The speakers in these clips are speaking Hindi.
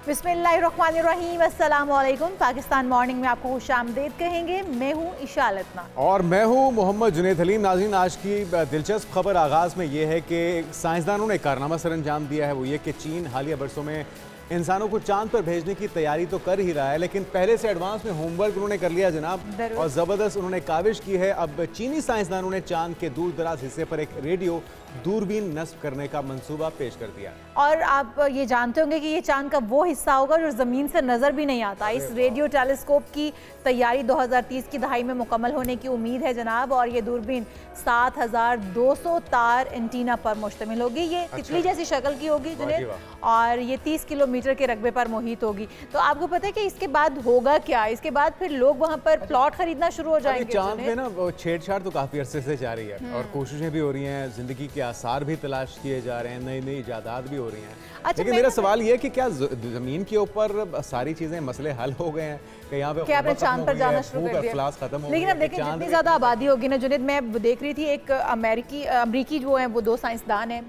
बिस्मिल्लाहिर्रहमानिर्रहीम, अस्सलाम वालेकुम। पाकिस्तान मॉर्निंग में आपको खुशामदीद कहेंगे। मैं हूँ ईशा अलतना और मैं हूँ मोहम्मद जुनैद हलीम। नाज़रीन, आज की दिलचस्प खबर आगाज़ में ये है कि साइंसदानों ने कारनामा सर अंजाम दिया है। वो ये कि चीन हालिया बरसों में इंसानों को चांद पर भेजने की तैयारी तो कर ही रहा है, लेकिन पहले से एडवांस में होमवर्क उन्होंने कर लिया जनाब, और ज़बरदस्त उन्होंने काविश की है। अब चीनी साइंसदानों ने चांद के दूर दराज हिस्से पर एक रेडियो दूरबीन नस्ब करने का मंसूबा पेश कर दिया। और आप ये जानते होंगे कि ये चांद का वो हिस्सा होगा जो ज़मीन से नज़र भी नहीं आता। इस रेडियो टेलीस्कोप की तैयारी 2030 की दहाई में मुकम्मल होने की उम्मीद है जनाब। और ये दूरबीन 7200 तार एंटीना पर मुश्तमिल होगी। ये तितली जैसी शक्ल की होगी जुनैद, और ये 30 किलोमीटर के रकबे पर मुहित होगी। तो आपको पता है कि इसके बाद होगा क्या? इसके बाद फिर लोग वहाँ पर प्लॉट खरीदना शुरू हो जाएंगे। चांद में ना छेड़छाड़ तो काफ़ी अरसे से जारी है, और कोशिशें भी हो रही हैं, ज़िंदगी के आसार भी तलाश किए जा रहे हैं, नई नई इजादात भी हो रही हैं। अच्छा, लेकिन मेरा सवाल ये है कि क्या ज़मीन के ऊपर सारी चीज़ें, मसले हल हो गए हैं कि यहाँ पे आपने चांद पर जाना शुरू कर दिया? खत्म हो? लेकिन अब देखिए, जितनी ज़्यादा आबादी होगी ना जुनैद, मैं देख रही थी एक अमेरिकी जो है वो दो साइंसदान हैं,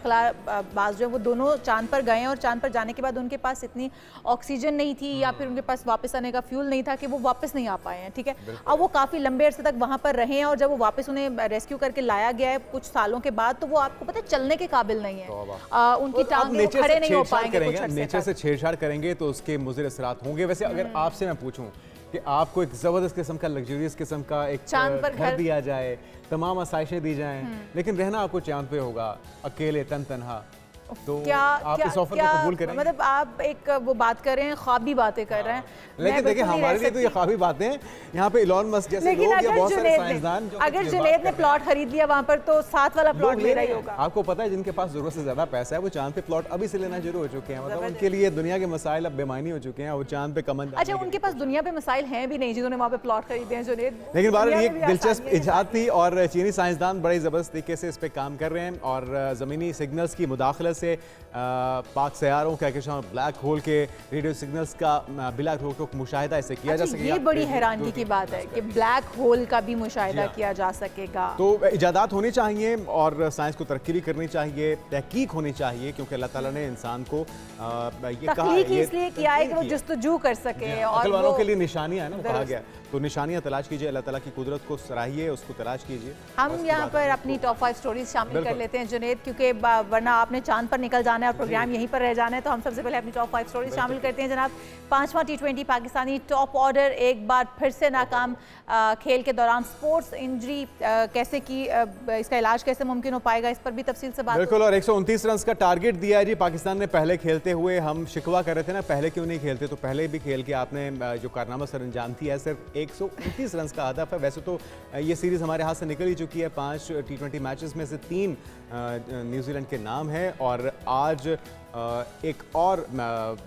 खलाबाज जो है, वो दोनों चांद पर गए हैं, और चांद पर जाने के बाद उनके पास इतनी ऑक्सीजन नहीं थी या फिर उनके पास वापस आने का फ्यूल नहीं था कि वो वापस नहीं आ पाए हैं। ठीक है, अब वो काफ़ी लंबे अरसे तक वहाँ पर रहे हैं, और जब वो वापस उन्हें रेस्क्यू करके लाया गया है कुछ सालों के बाद, तो वो आपको पता है चलने के काबिल नहीं है। उनकी टांगे खड़े नहीं हो पाएंगे। नेचर से छेड़छाड़ करेंगे तो उसके मुज़िर असरात होंगे। वैसे अगर आपसे मैं पूछूं कि आपको एक ज़बरदस्त किस्म का, लग्जरियस किस्म का एक चांद पर घर दिया जाए, तमाम आसाइशें दी जाएं, लेकिन रहना आपको चांद पे होगा, अकेले तन्हा, तो क्या आप इस ऑफर को कबूल करेंगे? मतलब आप एक वो बात कर रहे हैं, ख्वाबी बातें कर रहे हैं। लेकिन देखिए, हमारे लिए तो ये ख्वाबी बातें हैं। यहाँ पे इलॉन मस्क जैसे लोग या बहुत सारे साइंसदान, अगर जुनैद ने प्लॉट खरीद लिया वहाँ पर, तो साथ वाला प्लॉट ले रहा ही होगा। आपको पता है, जिनके पास जरूरत से ज्यादा पैसा है वो चांद पे प्लॉट अभी से लेना शुरू हो चुके हैं। मतलब उनके लिए दुनिया के मसाइल अब बेमानी हो चुके हैं, वो चांद पे कमन। अच्छा, उनके पास दुनिया पे मसाइल हैं भी नहीं जिन्होंने वहाँ पे प्लॉट खरीदे हैं जुनैद। लेकिन बार ये दिलचस्प इजाद थी, और चीनी साइंसदान बड़े जबरदस्त तरीके से इस पे काम कर रहे हैं, और ज़मीनी सिग्नल्स की मुदाखलत से पाक सैयारों कहकशां और ब्लैक होल के रेडियो सिग्नल्स का बिला रोक मुशाहिदा इसे किया जा सकेगा। ये बड़ी हैरानी की बात है कि ब्लैक होल का भी मुशाहिदा किया जा सकेगा। तो इजादात होनी चाहिए, और साइंस को तरक्की भी करनी चाहिए, तहकीक होनी चाहिए, क्योंकि अल्लाह ताला ने इंसान को ये कहा है, इसलिए किया है कि वो जस्तजू कर सके, और अक्ल वालों के लिए निशानियां है ना, कहा गया। तो निशानियां तलाश कीजिए, अल्लाह ताला की कुदरत को सराहिए, उसको तलाश कीजिए। हम यहाँ पर अपनी टॉप 5 स्टोरीज शामिल कर लेते हैं जुनैद, क्योंकि वरना आपने चांद पर निकल जाना है और प्रोग्राम यहीं पर रह जाना है। तो हम सबसे पहले अपनी टॉप 5 स्टोरीज शामिल करते हैं जनाब। 5वां T20 पाकिस्तानी टॉप ऑर्डर एक बार फिर से नाकाम। खेल के दौरान स्पोर्ट्स इंजरी कैसे की, इसका इलाज कैसे मुमकिन हो पाएगा, इस पर भी तफसील से बात। बिल्कुल, और 129 रन का टारगेट दिया है जी पाकिस्तान ने पहले खेलते हुए। हम शिकवा कर रहे थे ना, पहले क्यों नहीं खेलते, तो पहले भी खेल के आपने जो कारनामा सर अंजाम दिया है, सिर्फ 129 रन का हदफ है। वैसे तो ये सीरीज़ हमारे हाथ से निकल ही चुकी है, 5 T20 मैचेस में से 3 न्यूजीलैंड के नाम है, और आज एक और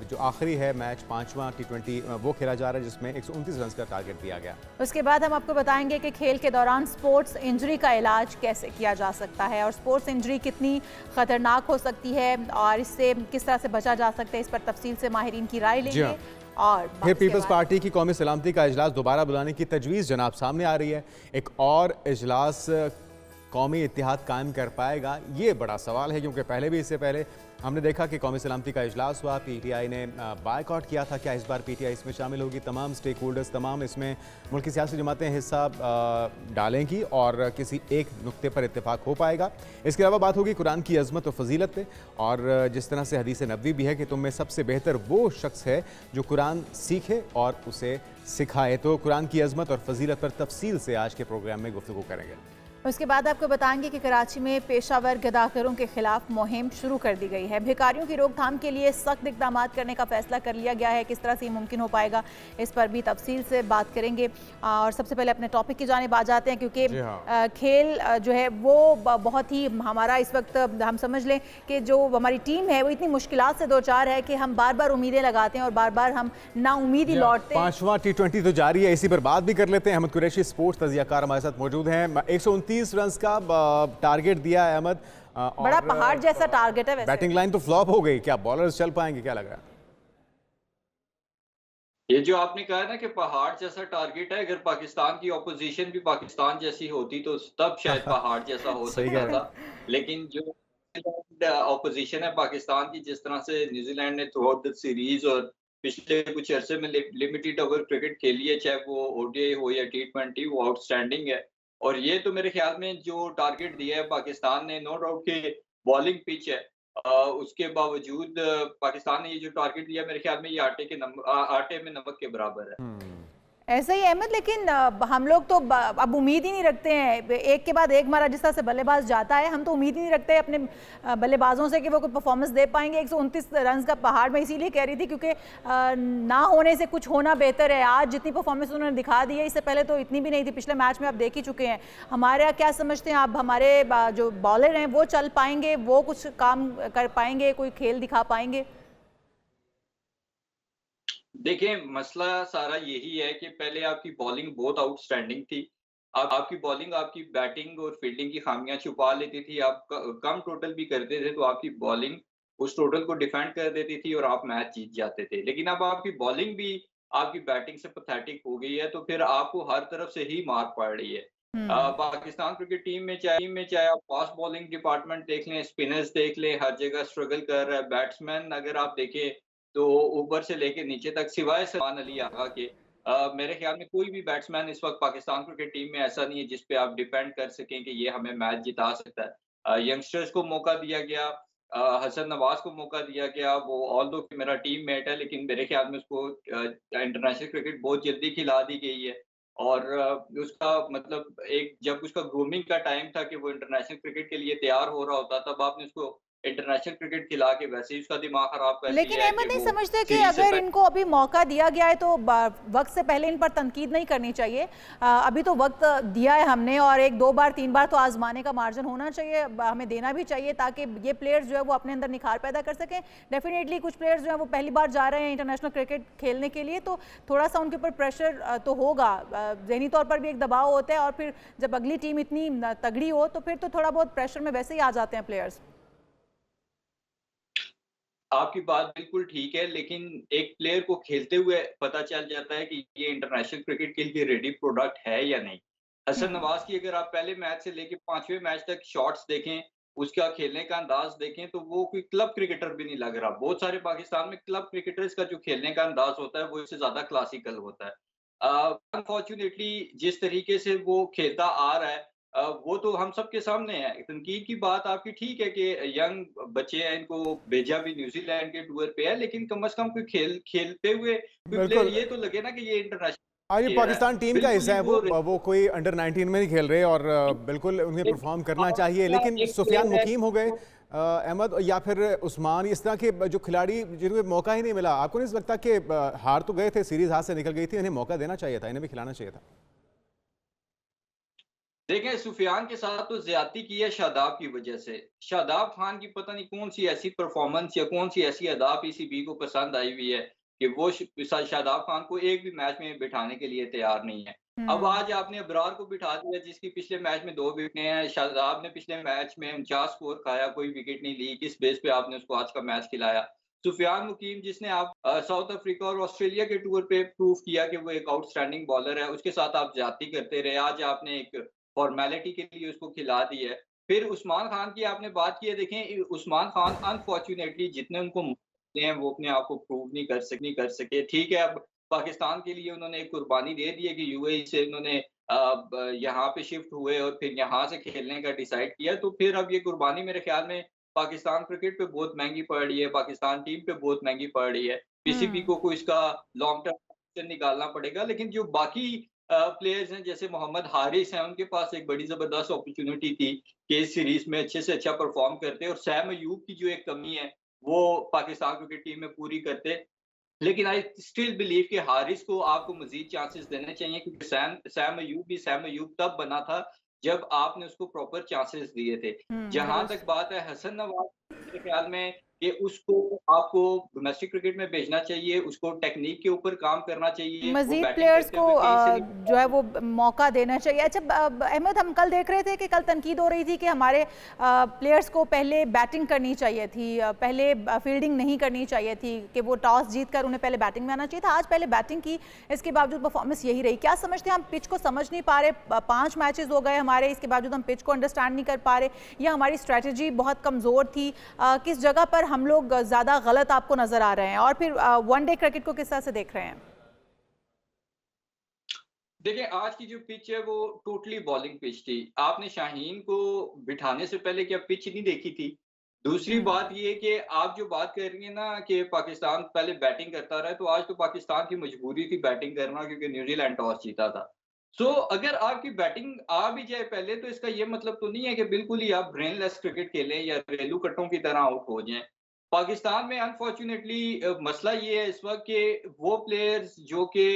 जो आखिरी है मैच 5वां T20 वो खेला जा रहा है, जिसमें 129 रन का टारगेट दिया गया। उसके बाद हम आपको बताएंगे कि खेल के दौरान स्पोर्ट्स इंजरी का इलाज कैसे किया जा सकता है, और स्पोर्ट्स इंजरी कितनी ख़तरनाक हो सकती है, और इससे किस तरह से बचा जा सकता है, इस पर तफसील से माहिरीन की राय लेंगे। और फिर पीपल्स पार्टी की कौमी सलामती का इजलास दोबारा बुलाने की तजवीज़ जनाब सामने आ रही है। एक और इजलास कौमी इत्तेहाद कायम कर पाएगा, ये बड़ा सवाल है, क्योंकि पहले भी, इससे पहले हमने देखा कि कौमी सलामती का इजलास हुआ, PTI ने बायकॉट किया था। क्या इस बार PTI इसमें शामिल होगी? तमाम स्टेक होल्डर्स, तमाम इसमें मुल्क की सियासी जमातें हिस्सा डालेंगी, और किसी एक नुक्ते पर इत्तेफाक हो पाएगा। इसके अलावा बात होगी कुरान की अजमत और फजीलत पे, और जिस तरह से हदीस नबवी भी है कि तुम में सबसे बेहतर वो शख्स है जो कुरान सीखे और उसे सिखाए। तो कुरान की अजमत और फजीलत पर तफसील से आज के प्रोग्राम में गुफ्तगू करेंगे। उसके बाद आपको बताएंगे कि कराची में पेशावर गदाखोरों के खिलाफ मुहिम शुरू कर दी गई है। भिखारियों की रोकथाम के लिए सख्त इकदाम करने का फैसला कर लिया गया है। किस तरह से मुमकिन हो पाएगा, इस पर भी तफसील से बात करेंगे। और सबसे पहले अपने टॉपिक की जानिब आ जाते हैं, क्योंकि खेल जो है वो बहुत ही हमारा इस वक्त, हम समझ लें कि जो हमारी टीम है वो इतनी मुश्किलात से दो चार है कि हम बार बार उम्मीदें लगाते हैं और बार बार हम नाउमीद ही लौटते हैं। 5वां T20 तो जारी है, इसी पर बात भी कर लेते हैं। अहमद कुरैशी स्पोर्ट्स तजियाकार हमारे साथ मौजूद हैं। 129 रन का टारगेट दिया है अहमद, बड़ा पहाड़ जैसा टारगेट है। वैसे बैटिंग लाइन तो फ्लॉप हो गई, क्या बॉलर्स चल पाएंगे, क्या लग रहा है? ये जो आपने कहा ना कि पहाड़ जैसा टारगेट है, अगर पाकिस्तान की ऑपोजिशन भी पाकिस्तान जैसी होती तो तब शायद पहाड़ जैसा हो सकता था। लेकिन जो ऑपोजिशन है पाकिस्तान की, जिस तरह से न्यूजीलैंड ने थ्रू आउट द सीरीज और पिछले कुछ अरसे में लिमिटेड ओवर क्रिकेट खेली है, चाहे वो ओडीआई हो या टी20, वो आउटस्टैंडिंग है। और ये तो मेरे ख्याल में जो टारगेट दिया है पाकिस्तान ने, नो डाउट कि बॉलिंग पिच है। उसके बावजूद पाकिस्तान ने ये जो टारगेट दिया, मेरे ख्याल में ये आटे में नमक के बराबर है। ऐसा ही अहमद, लेकिन हम लोग तो अब उम्मीद ही नहीं रखते हैं, एक के बाद एक हमारा जिस तरह से बल्लेबाज जाता है, हम तो उम्मीद ही नहीं रखते अपने बल्लेबाजों से कि वो कोई परफॉर्मेंस दे पाएंगे। 129 रन का पहाड़ मैं इसीलिए कह रही थी क्योंकि ना होने से कुछ होना बेहतर है। आज जितनी परफॉर्मेंस उन्होंने दिखा दी है, इससे पहले तो इतनी भी नहीं थी। पिछले मैच में आप देख ही चुके हैं। हमारे क्या समझते हैं आप, हमारे जो बॉलर हैं वो चल पाएंगे, वो कुछ काम कर पाएंगे, कोई खेल दिखा पाएंगे? देखिए, मसला सारा यही है कि पहले आपकी बॉलिंग बहुत आउटस्टैंडिंग थी। आपकी बॉलिंग आपकी बैटिंग और फील्डिंग की खामियां छुपा लेती थी। आप कम टोटल भी करते थे तो आपकी बॉलिंग उस टोटल को डिफेंड कर देती थी और आप मैच जीत जाते थे। लेकिन अब आपकी बॉलिंग भी आपकी बैटिंग से पैथेटिक हो गई है, तो फिर आपको हर तरफ से ही मार पड़ रही है। पाकिस्तान क्रिकेट टीम में चाहे आप फास्ट बॉलिंग डिपार्टमेंट देख लें, स्पिनर्स देख लें, हर जगह स्ट्रगल कर रहा है। बैट्समैन अगर आप देखें तो ऊपर से लेके नीचे तक सिवाय सलमान अली आगा के मेरे ख्याल में कोई भी बैट्समैन इस वक्त पाकिस्तान क्रिकेट टीम में ऐसा नहीं है जिस पे आप डिपेंड कर सकें कि ये हमें मैच जिता सकता है। यंगस्टर्स को मौका दिया गया, हसन नवाज को मौका दिया गया। वो ऑल्दो कि मेरा टीम मेट है, लेकिन मेरे ख्याल में उसको इंटरनेशनल क्रिकेट बहुत जल्दी खिला दी गई है। और उसका मतलब एक जब उसका ग्रूमिंग का टाइम था कि वो इंटरनेशनल क्रिकेट के लिए तैयार हो रहा होता, तब आपने उसको इंटरनेशनल क्रिकेट खिला के वैसे ही उसका दिमाग खराब कर लेकिन दिया है अहमद कि नहीं वो समझते कि सीरीज से अगर इनको अभी मौका दिया गया है तो वक्त से पहले इन पर तनकीद नहीं करनी चाहिए। अभी तो वक्त दिया है हमने, और एक दो बार तीन बार तो आजमाने का मार्जिन होना चाहिए, हमें देना भी चाहिए, ताकि ये प्लेयर्स जो है वो अपने अंदर निखार पैदा कर सकें। डेफिनेटली कुछ प्लेयर्स जो है वो पहली बार जा रहे हैं इंटरनेशनल क्रिकेट खेलने के लिए, तो थोड़ा सा उनके ऊपर प्रेशर तो होगा, ज़हनी तौर पर भी एक दबाव होता है, और फिर जब अगली टीम इतनी तगड़ी हो तो फिर तो थोड़ा बहुत प्रेशर में वैसे ही आ जाते हैं प्लेयर्स। आपकी बात बिल्कुल ठीक है, लेकिन एक प्लेयर को खेलते हुए पता चल जाता है कि ये इंटरनेशनल क्रिकेट के लिए रेडी प्रोडक्ट है या नहीं। हसन नवाज की अगर आप पहले मैच से लेके 5वें मैच तक शॉट्स देखें, उसका खेलने का अंदाज देखें, तो वो कोई क्लब क्रिकेटर भी नहीं लग रहा। बहुत सारे पाकिस्तान में क्लब क्रिकेटर्स का जो खेलने का अंदाज होता है वो इससे ज्यादा क्लासिकल होता है। अनफॉर्चुनेटली जिस तरीके से वो खेलता आ रहा है, वो तो हम सबके सामने है। तनकीद की बात आपकी ठीक है कि यंग बच्चे हैं, इनको भेजा भी न्यूजीलैंड के टूर पे है, लेकिन कम से कम कोई खेलते हुए कोई प्लेयर बिल्कुल। ये तो लगे ना कि ये इंटरनेशनल ये प्लेयर है। पाकिस्तान टीम का बिल्कुल हिस्सा ही है, वो कोई अंडर 19 में नहीं खेल रहे, और बिल्कुल उन्हें परफॉर्म करना चाहिए। लेकिन एक सुफियान प्लेयर है मुकीम हो गए, अहमद या फिर उस्मान, इस तरह के जो खिलाड़ी जिन्हें मौका ही नहीं मिला, आपको नहीं लगता कि हार तो गए थे, सीरीज हाथ से निकल गई थी, इन्हें मौका देना चाहिए था, इन्हें भी खिलाना चाहिए था? देखें, सुफियान के साथ तो ज्यादती की है शादाब की वजह से। शादाब खान की पता नहीं कौन सी ऐसी परफॉर्मेंस या कौन सी ऐसी अदा पीसीबी को पसंद आई हुई है कि वो शादाब खान को एक भी मैच में बिठाने के लिए तैयार नहीं है। अब आज आपने अबरार को बिठा दिया, जिसकी पिछले मैच में 2 विकेटें हैं। शादाब ने पिछले मैच में 49 स्कोर खाया, कोई विकेट नहीं ली। किस बेस पे आपने उसको आज का मैच खिलाया? सुफियान मुकीम, जिसने आप साउथ अफ्रीका और ऑस्ट्रेलिया के टूर पे प्रूव किया कि वो एक आउटस्टैंडिंग बॉलर है, उसके साथ आप ज्यादती करते रहे। आज आपने एक फॉर्मेलिटी के लिए उसको खिला दी है। फिर उस्मान खान की आपने बात की है, देखें उस्मान खान अनफॉर्चुनेटली जितने उनको मौके हैं वो अपने आप को प्रूव नहीं कर सके। ठीक है, अब पाकिस्तान के लिए उन्होंने एक कुर्बानी दे दी है कि यूएई से उन्होंने यहाँ पे शिफ्ट हुए और फिर यहाँ से खेलने का डिसाइड किया, तो फिर अब ये कुर्बानी मेरे ख्याल में पाकिस्तान क्रिकेट पे बहुत महँगी पड़ रही है, पाकिस्तान टीम पे बहुत महँगी पड़ रही है। पीसीबी को इसका लॉन्ग टर्म निकालना पड़ेगा, लेकिन जो बाकी प्लेयर्स हैं जैसे मोहम्मद हारिस हैं, उनके पास एक बड़ी ज़बरदस्त अपॉर्च्युनिटी थी कि इस सीरीज़ में अच्छे से अच्छा परफ़ॉर्म करते, और सैम अयूब की जो एक कमी है, वो पाकिस्तान क्रिकेट टीम में पूरी करते। लेकिन आई स्टिल बिलीव कि हारिस को आपको मज़ीद चांसेस देने चाहिए, क्योंकि सैम अयूब भी सैम अयूब तब बना था जब आपने उसको प्रॉपर चांसेस दिए थे। जहाँ दुरुस्त। तक बात है हसन नवाज, मेरे ख्याल में कि उसको आपको डोमेस्टिक क्रिकेट में भेजना चाहिए, उसको टेक्निक के ऊपर काम करना चाहिए, वो मजीद बैटिंग प्लेयर्स करते को हुए कहीं से नहीं जो है वो मौका देना चाहिए। अच्छा अहमद, हम कल देख रहे थे कि कल तनकीद हो रही थी कि हमारे प्लेयर्स को पहले बैटिंग करनी चाहिए थी, पहले फील्डिंग नहीं करनी चाहिए थी, कि वो टॉस जीत कर उन्हें पहले बैटिंग में आना चाहिए था। आज पहले बैटिंग की, इसके बावजूद परफॉर्मेंस यही रही। क्या समझते हैं, हम पिच को समझ नहीं पा रहे? 5 मैचेस हो गए हमारे, इसके बावजूद हम पिच को अंडरस्टैंड नहीं कर पा रहे, या हमारी स्ट्रेटजी बहुत कमज़ोर थी? किस जगह पर हम लोग ज़्यादा गलत आपको नज़र आ रहे हैं? और फिर वनडे क्रिकेट को किस तरह से देख रहे हैं? देखिए, आज की जो पिच है वो टोटली बॉलिंग पिच थी। आपने शाहीन को बिठाने से पहले क्या पिच नहीं देखी थी? दूसरी बात ये कि आप जो बात कर रही हैं ना कि पाकिस्तान पहले बैटिंग करता रहा है, तो आज तो पाकिस्तान की मजबूरी थी बैटिंग करना, क्योंकि न्यूजीलैंड टॉस जीता था। सो अगर आपकी बैटिंग आ भी जाए पहले, तो इसका ये मतलब तो नहीं है कि बिल्कुल ही आप ब्रेनलेस क्रिकेट खेलें या घरेलू कट्टों की तरह आउट हो जाएँ। पाकिस्तान में अनफॉर्चुनेटली मसला ये है इस वक़्त कि वो प्लेयर्स जो कि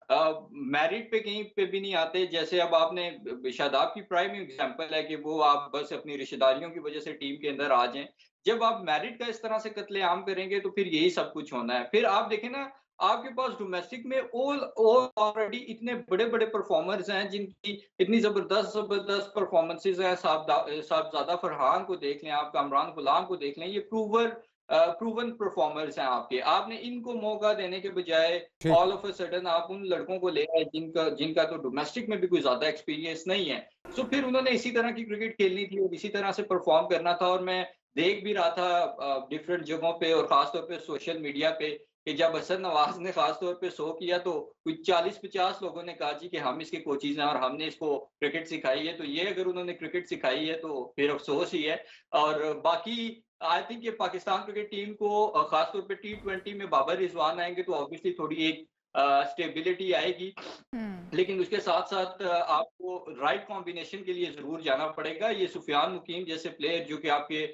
मेरिट पे कहीं पे भी नहीं आते। जैसे अब आपने शादाब की प्राइम एग्जांपल है कि वो आप बस अपनी रिश्तेदारियों की वजह से टीम के अंदर आ जाएँ। जब आप मेरिट का इस तरह से कत्लेआम करेंगे तो फिर यही सब कुछ होना है। फिर आप देखें ना, आपके पास डोमेस्टिक में ऑलरेडी इतने बड़े-बड़े परफॉर्मर्स हैं जिनकी इतनी ज़बरदस्त परफॉर्मेंसेज़ हैं। साहबज़ादा फरहान को देख लें आप, कामरान गुलाम को देख लें, ये प्रूवन परफॉर्मर्स हैं आपके। आपने इनको मौका देने के बजाय ठीक। ऑल ऑफ अ सडन आप उन लड़कों को ले आए जिनका जिनका तो डोमेस्टिक में भी कोई ज़्यादा एक्सपीरियंस नहीं है। सो फिर उन्होंने इसी तरह की क्रिकेट खेलनी थी और इसी तरह से परफॉर्म करना था। और मैं देख भी रहा था डिफरेंट जगहों पे और ख़ास तौर पे सोशल मीडिया पे कि जब हसन नवाज़ ने ख़ास तौर पे शो किया, तो कोई 40-50 लोगों ने कहा जी कि हम इसके कोचेज़ हैं और हमने इसको क्रिकेट सिखाई है। तो ये अगर उन्होंने क्रिकेट सिखाई है तो फिर अफ़सोस ही है। और बाकी आई थिंक ये पाकिस्तान क्रिकेट टीम को खास तौर पे टी20 में बाबर रिजवान आएंगे तो ऑब्वियसली थोड़ी एक स्टेबिलिटी आएगी। लेकिन उसके साथ-साथ आपको राइट कॉम्बिनेशन के लिए ज़रूर जाना पड़ेगा। ये सुफियान मुकीम जैसे प्लेयर जो कि आपके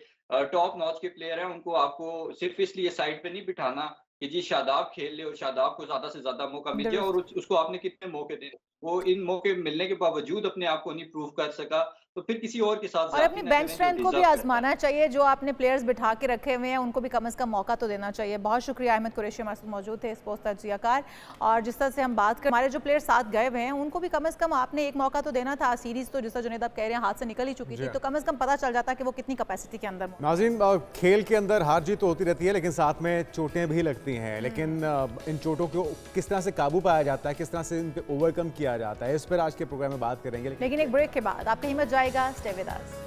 टॉप नॉच के प्लेयर हैं, उनको आपको सिर्फ़ इसलिए साइड पे नहीं बिठाना कि जी शादाब खेल ले और शादाब को ज़्यादा से ज़्यादा मौका मिल जाए। और उसको आपने कितने मौके दिए, वो इन मौके मिलने के बावजूद अपने आप को नहीं प्रूव कर सका, तो फिर किसी और के साथ और अपनी ज़्यादती ना बेंच करें जो स्ट्रेंथ को भी डिज़र्व करता है। आजमाना चाहिए। जो आपने प्लेयर्स बिठा के रखे हुए हैं उनको भी कम से कम मौका तो देना चाहिए। बहुत शुक्रिया, अहमद कुरैशी हमारे साथ मौजूद थे, स्पोर्ट्स तज्जियाकार। और जिस तरह से हम बात कर, हमारे जो प्लेयर्स साथ गए हुए हैं उनको भी कम से कम आपने एक मौका तो देना था। सीरीज तो जिस तरह जुनैद आप कह रहे हैं हाथ से निकल ही चुकी थी, तो कम से कम पता चल जाता कि वो कितनी कैपेसिटी के अंदर। नाज़रीन, खेल के अंदर हार जीत तो होती रहती है, लेकिन साथ में चोटें भी लगती हैं। लेकिन इन चोटों को किस तरह से काबू पाया जाता है, किस तरह से इन पे ओवरकम किया जाता है, इस पर आज के प्रोग्राम में बात करेंगे। लेकिन एक ब्रेक के बाद आपका हिम्मत जाएगा। Stay with us.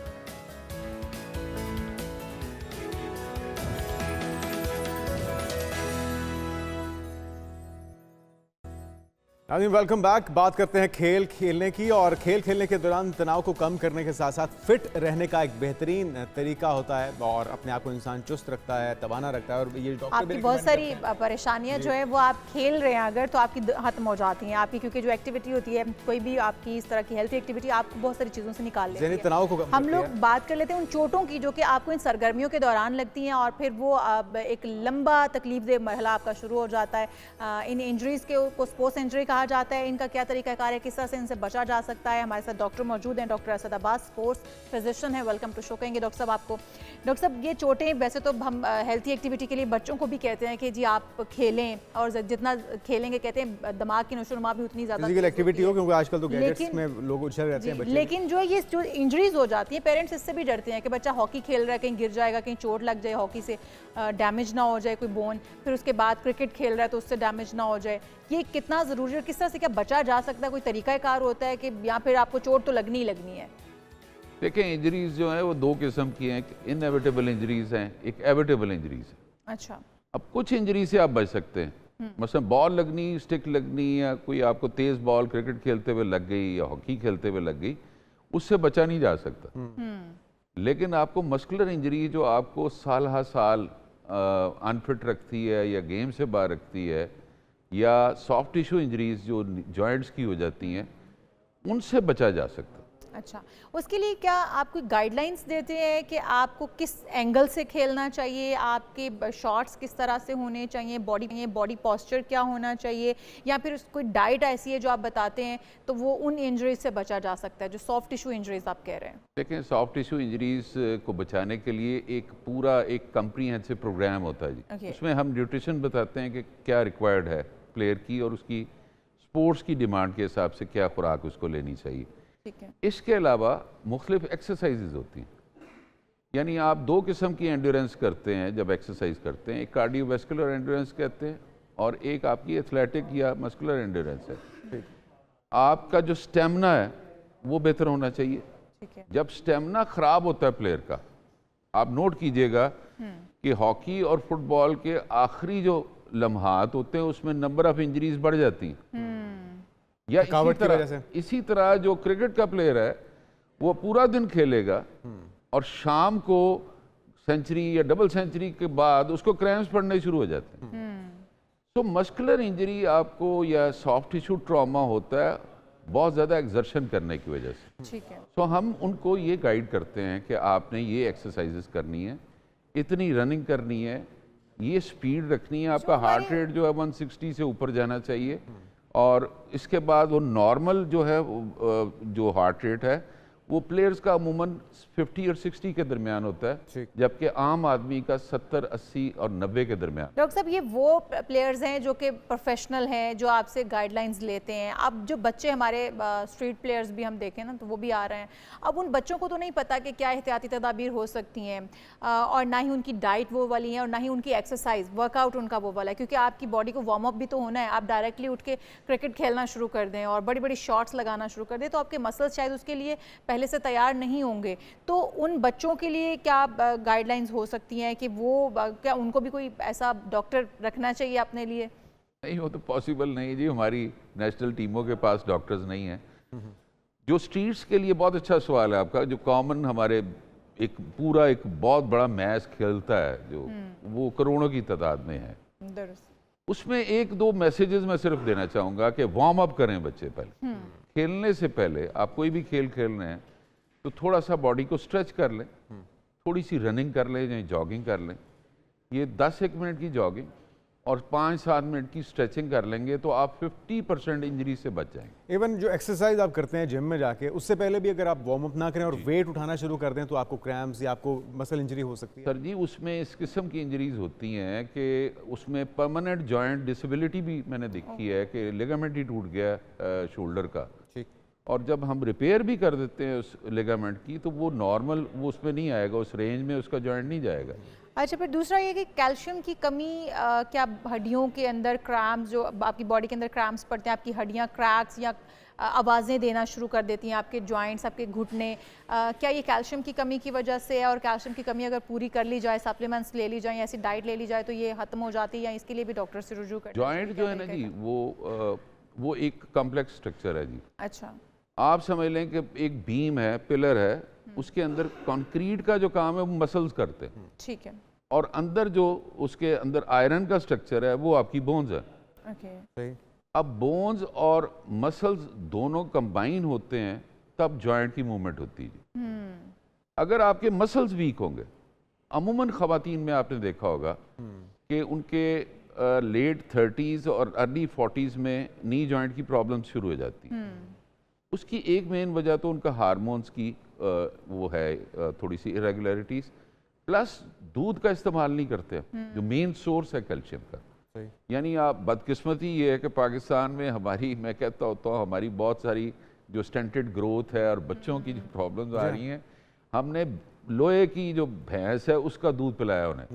Welcome back. बात करते हैं खेल खेलने की, और खेल खेलने के दौरान तनाव को कम करने के साथ साथ फिट रहने का एक बेहतरीन तरीका होता है और अपने आप को इंसान चुस्त रखता है, तवाना रखता है। और ये डॉक्टर आपकी बहुत सारी परेशानियां जो है वो आप खेल रहे हैं अगर, तो आपकी खत्म हो जाती हैं आपकी, क्योंकि जो एक्टिविटी होती है कोई भी आपकी इस तरह की हेल्थी एक्टिविटी आपको बहुत सारी चीज़ों से निकाल लेती है। तनाव को हम लोग बात कर लेते हैं उन चोटों की जो कि आपको इन सरगर्मियों के दौरान लगती हैं और फिर वो एक लंबा तकलीफदेह मरहला आपका शुरू हो जाता है। इन इंजरीज़ को स्पोर्ट्स इंजरी कहा जाता है। इनका क्या तरीका कार है, किस तरह से इनसे बचा जा सकता है? हमारे साथ डॉक्टर मौजूद हैं, doctor Asad Abbas, sports physician है। वेलकम टू शो कहेंगे डॉक्टर साहब आपको। डॉक्टर साहब, ये चोटें वैसे तो हम हेल्थी एक्टिविटी के लिए बच्चों को भी कहते हैं कि जी आप खेलें, और जितना खेलेंगे कहते हैं दिमाग की नशोनुमा भी उतनी ज़्यादा फिजिकल एक्टिविटी हो, क्योंकि आजकल तो गैजेट्स में लोग उछल रहते हैं बच्चे। लेकिन ये जो इंजरीज हो जाती हैं, पेरेंट्स इससे भी डरते हैं कि बच्चा हॉकी खेल रहा है, कहीं गिर जाएगा, कहीं चोट लग जाए, हॉकी से डैमेज ना हो जाए कोई बोन, फिर उसके बाद क्रिकेट खेल रहा है तो उससे डैमेज ना हो जाए। ये कितना ज़रूरी है, किस तरह से क्या बचा जा सकता है? कोई तरीका कार होता है कि या फिर आपको चोट तो लगनी ही लगनी है? देखें, इंजरीज जो है वो दो किस्म की हैं। इनएविटेबल इंजरीज हैं, एक एविटेबल इंजरीज है। अच्छा। अब कुछ इंजरी से आप बच सकते हैं, मसलन बॉल लगनी, स्टिक लगनी, या कोई आपको तेज बॉल क्रिकेट खेलते हुए लग गई या हॉकी खेलते हुए लग गई, उससे बचा नहीं जा सकता। लेकिन आपको मस्कुलर इंजरी जो आपको साल हर साल अनफिट रखती है या गेम से बाहर रखती है, या सॉफ्ट टिश्यू इंजरीज जो जॉइंट्स की हो जाती हैं, उनसे बचा जा सकता है। अच्छा, उसके लिए क्या आप कोई गाइडलाइंस देते हैं कि आपको किस एंगल से खेलना चाहिए, आपके शॉट्स किस तरह से होने चाहिए, बॉडी पोस्चर क्या होना चाहिए, या फिर कोई डाइट ऐसी है जो आप बताते हैं तो वो उन इंजरीज से बचा जा सकता है जो सॉफ्ट टिश्यू इंजरीज आप कह रहे हैं? देखें, सॉफ्ट टिश्यू इंजरीज को बचाने के लिए एक कम्प्रीहेंसिव प्रोग्राम होता है जी। उसमें हम न्यूट्रिशन बताते हैं कि क्या रिक्वायर्ड है प्लेयर की और उसकी स्पोर्ट्स की डिमांड के हिसाब से क्या खुराक उसको लेनी चाहिए। ठीक है। इसके अलावा मुख्तलिफ एक्सरसाइजेज होती हैं, यानी आप दो किस्म की एंड्योरेंस करते हैं जब एक्सरसाइज करते हैं, एक कार्डियोवैस्कुलर एंड्योरेंस कहते हैं और एक आपकी एथलेटिक या मस्कुलर एंड्योरेंस है। आपका जो स्टेमिना है वो बेहतर होना चाहिए। ठीक है। जब स्टेमिना खराब होता है प्लेयर का, आप नोट कीजिएगा कि हॉकी और फुटबॉल के आखिरी जो लम्हात होते हैं उसमें नंबर ऑफ इंजरीज बढ़ जाती हैं। या इसी तरह जो क्रिकेट का प्लेयर है वो पूरा दिन खेलेगा और शाम को सेंचुरी या डबल सेंचुरी के बाद उसको क्रैम्प्स पड़ने शुरू हो जाते हैं। तो मस्कुलर इंजरी आपको या सॉफ्ट टिश्यू ट्रॉमा होता है बहुत ज़्यादा एक्सर्शन करने की वजह से। ठीक है। तो हम उनको ये गाइड करते हैं कि आपने ये एक्सरसाइजेस करनी है, इतनी रनिंग करनी है, ये स्पीड रखनी है, आपका हार्ट रेट जो है 160 से ऊपर जाना चाहिए और इसके बाद वो नॉर्मल जो है जो हार्ट रेट है वो प्लेयर्स का अमूमन 50 और 60 के दरमियान होता है, जबकि आम आदमी का 70, 80 और 90 के दरमियान। डॉक्टर साहब, ये वो प्लेयर्स हैं जो कि प्रोफेशनल हैं, जो आपसे गाइडलाइंस लेते हैं। अब जो बच्चे हमारे स्ट्रीट प्लेयर्स भी हम देखें ना तो वो भी आ रहे हैं। अब उन बच्चों को तो नहीं पता कि क्या एहतियाती तदाबीर हो सकती हैं और ना ही उनकी डाइट वो वाली है और ना ही उनकी एक्सरसाइज वर्कआउट उनका वो वाला है, क्योंकि आपकी बॉडी को वार्म अप भी तो होना है। आप डायरेक्टली उठ के क्रिकेट खेलना शुरू कर दें और बड़ी बड़ी शॉट्स लगाना शुरू कर दें तो आपके मसल्स शायद उसके लिए पहले से तैयार नहीं होंगे। तो उन बच्चों के लिए क्या गाइडलाइंस हो सकती हैं कि वो क्या उनको भी कोई ऐसा डॉक्टर रखना चाहिए अपने लिए? नहीं, वो तो पॉसिबल नहीं जी, हमारी नेशनल टीमों के पास डॉक्टर्स नहीं हैं। जो स्ट्रीट्स के लिए बहुत अच्छा सवाल है आपका, जो कॉमन हमारे एक बहुत बड़ा मैच खेलता है जो वो करोड़ों की तादाद में है, उसमें एक दो मैसेजेस मैं सिर्फ देना चाहूँगा कि वार्म अप करें बच्चे पहले। खेलने से पहले आप कोई भी खेल रहे हैं तो थोड़ा सा बॉडी को स्ट्रेच कर लें, थोड़ी सी रनिंग कर लें या जॉगिंग कर लें। ये 10-1 मिनट की जॉगिंग और 5-7 मिनट की स्ट्रेचिंग कर लेंगे तो आप 50% इंजरी से बच जाएंगे। इवन जो एक्सरसाइज आप करते हैं जिम में जाके, उससे पहले भी अगर आप वार्म अप ना करें और वेट उठाना शुरू कर दें तो आपको क्रैम्प्स या आपको मसल इंजरी हो सकती है। सर जी, उसमें इस किस्म की इंजरीज होती हैं कि उसमें परमानेंट जॉइंट डिसेबिलिटी भी मैंने देखी है कि लिगामेंट ही टूट गया शोल्डर का, और जब हम रिपेयर भी कर देते हैं उस लिगामेंट की तो वो नॉर्मल वो उसमें नहीं आएगा, उस रेंज में उसका जॉइंट नहीं जाएगा। अच्छा, फिर दूसरा ये कि कैल्शियम की कमी क्या हड्डियों के अंदर क्रैम्प्स, जो आपकी बॉडी के अंदर क्रैम्प्स पड़ते हैं, आपकी हड्डियां क्रैक्स या आवाज़ें देना शुरू कर देती हैं, आपके जॉइंट्स, आपके घुटने, क्या ये कैल्शियम की कमी की वजह से है? और कैल्शियम की कमी अगर पूरी कर ली जाए, सप्लीमेंट्स ले ली जाए, ऐसी डाइट ले ली जाए तो ये खत्म हो जाती है या इसके लिए भी डॉक्टर से रुजू करना? जॉइंट जो है ना जी वो एक कॉम्प्लेक्स स्ट्रक्चर है जी। अच्छा, आप समझ लें कि एक बीम है, पिलर है, उसके अंदर कंक्रीट का जो काम है वो मसल्स करते हैं। ठीक है। और अंदर जो उसके अंदर आयरन का स्ट्रक्चर है वो आपकी बोन्स है। ओके। अब बोन्स और मसल्स दोनों कंबाइन होते हैं तब जॉइंट की मूवमेंट होती है। अगर आपके मसल्स वीक होंगे, अमूमन ख़वातीन में आपने देखा होगा कि उनके लेट 30s और अर्ली 40s में नी जॉइंट की प्रॉब्लम शुरू हो जाती है। उसकी एक मेन वजह तो उनका हार्मोन्स की वो है थोड़ी सी इरेगुलरिटीज़, प्लस दूध का इस्तेमाल नहीं करते जो मेन सोर्स है कैल्शियम का। यानी आप बदकिस्मती ये है कि पाकिस्तान में हमारी, मैं कहता होता हूँ, हमारी बहुत सारी जो स्टंटेड ग्रोथ है और बच्चों की जो प्रॉब्लम्स आ रही हैं, हमने लोहे की जो भैंस है उसका दूध पिलाया उन्हें।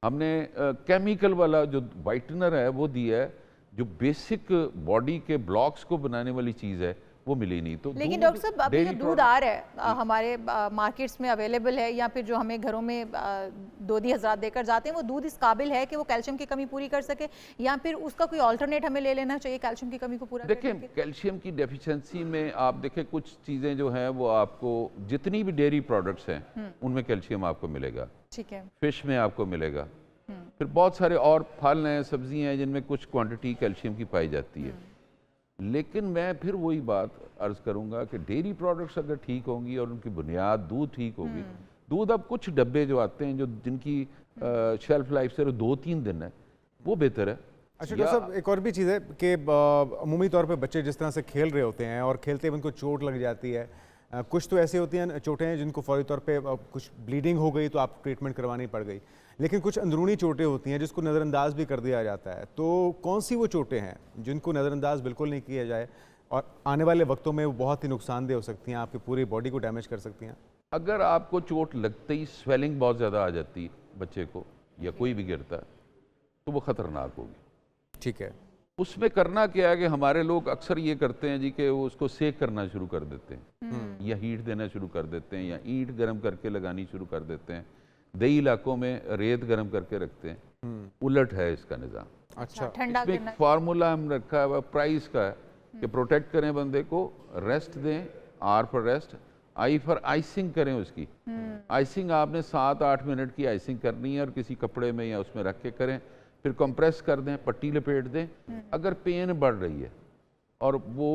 हमने केमिकल वाला जो वाइटनर है वो दिया है, जो बेसिक बॉडी के ब्लॉक्स को बनाने वाली चीज़ है वो मिली नहीं। तो लेकिन डॉक्टर साहब, अभी जो दूध आ रहा है हमारे मार्केट्स में अवेलेबल है या फिर जो हमें घरों में 2-3 हज़ार देकर जाते हैं, वो दूध इस काबिल है कि वो कैल्शियम की कमी पूरी कर सके, या फिर उसका कोई ऑल्टरनेट हमें ले लेना चाहिए कैल्शियम की कमी को पूरा? देखें, कैल्शियम की डेफिशिएंसी में आप देखें कुछ चीज़ें जो हैं वो आपको, जितनी भी डेयरी प्रोडक्ट्स हैं उनमें कैल्शियम आपको मिलेगा। ठीक है। फिश में आपको मिलेगा, फिर बहुत सारे और फल हैं, सब्जियां हैं जिनमें कुछ क्वांटिटी कैल्शियम की पाई जाती है। लेकिन मैं फिर वही बात अर्ज करूंगा कि डेयरी प्रोडक्ट्स अगर ठीक होंगी और उनकी बुनियाद दूध ठीक होगी, दूध अब कुछ डब्बे जो आते हैं जो जिनकी शेल्फ लाइफ से 2-3 दिन है, वो बेहतर है। अच्छा डॉक्टर साहब, एक और भी चीज़ है कि अमूमी तौर पे बच्चे जिस तरह से खेल रहे होते हैं और खेलते हुए उनको चोट लग जाती है, कुछ तो ऐसी होती हैं चोटें हैं जिनको फौरी तौर पे कुछ ब्लीडिंग हो गई तो आप ट्रीटमेंट करवानी पड़ गई, लेकिन कुछ अंदरूनी चोटें होती हैं जिसको नज़रअंदाज भी कर दिया जाता है। तो कौन सी वो चोटें हैं जिनको नज़रअंदाज बिल्कुल नहीं किया जाए और आने वाले वक्तों में वो बहुत ही नुकसानदेह हो सकती हैं, आपकी पूरी बॉडी को डैमेज कर सकती हैं? अगर आपको चोट लगते ही स्वेलिंग बहुत ज़्यादा आ जाती है बच्चे को या कोई भी गिरता है तो वो ख़तरनाक होगी। ठीक है। उसमें करना क्या है कि हमारे लोग अक्सर ये करते हैं जी कि वो उसको सेक करना शुरू कर देते हैं या हीट देना शुरू कर देते हैं या ईंट गर्म करके लगानी शुरू कर देते हैं, दही इलाकों में रेत गर्म करके रखते हैं। उलट है इसका निज़ाम। अच्छा, ठंडा इसमें एक फार्मूला हम रखा है प्राइस का है कि प्रोटेक्ट करें बंदे को, रेस्ट दें, R for rest, I for icing करें उसकी। आइसिंग आपने 7-8 मिनट की आइसिंग करनी है और किसी कपड़े में या उसमें रख के करें, फिर कंप्रेस कर दें, पट्टी लपेट दें। अगर पेन बढ़ रही है और वो